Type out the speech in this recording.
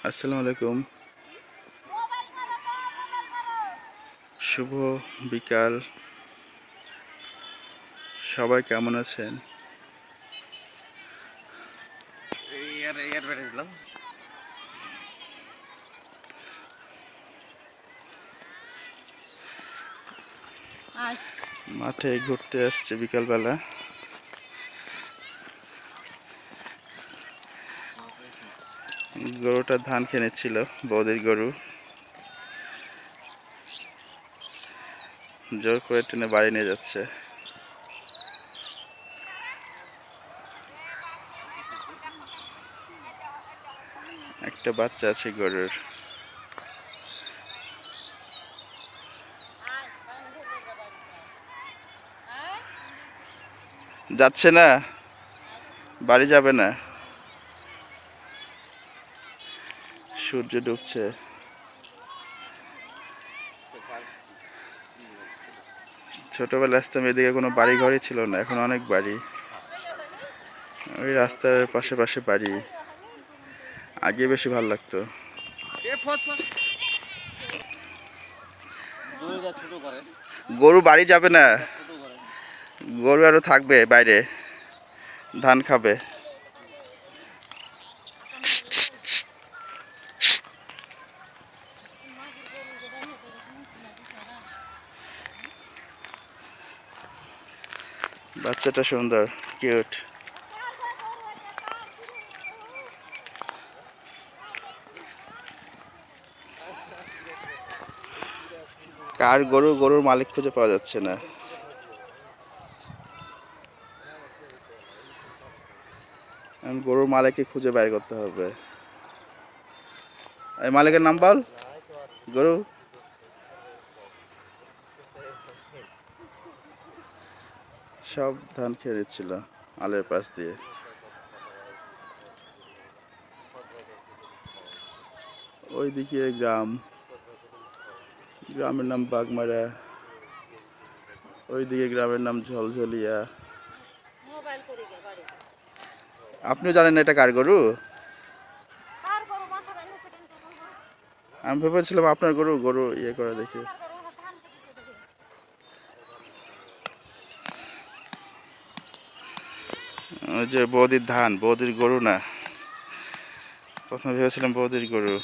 আসসালামু আলাইকুম। শুভ বিকাল। সবাই কেমন আছেন? মাঠে ঘুরতে আসছে বিকালবেলা। গরুটা ধান খেয়ে নিচ্ছিল, বৌদির গরু। জোর করে টেনে বাড়ি নিয়ে যাচ্ছে। একটা বাচ্চা আছে গরুর। যাচ্ছে না, বাড়ি যাবে না। সূর্য ডুবছে। ছোটবেলায় আসতাম, এদিকে কোনো বাড়ি ঘরই ছিল না, এখন অনেক বাড়ি। ওই রাস্তার পাশে পাশে বাড়ি। আগে বেশি ভালো লাগতো। গরু বাড়ি যাবে না, গরু আরো থাকবে বাইরে, ধান খাবে। বাচ্চাটা সুন্দর, কিউট। কার গরু, গরুর মালিক খুঁজে পাওয়া যাচ্ছে না। গরুর মালিককে খুঁজে বের করতে হবে। এই মালিকের নাম বল। গরু সব ধান খেয়ে দিচ্ছিল আলের পাশ দিয়ে। ওইদিকে গ্রাম, গ্রামের নাম বাগমারা। ওইদিকে গ্রামের নাম ঝলঝলিয়া। আপনিও জানেন না এটা কার গরু? আমি ভেবেছিলাম আপনার গরু, গরু ইয়ে করে দেখি। ওই যে বৌদির ধান, বৌদির গরু না। প্রথমে ভেবেছিলাম বৌদির গরু।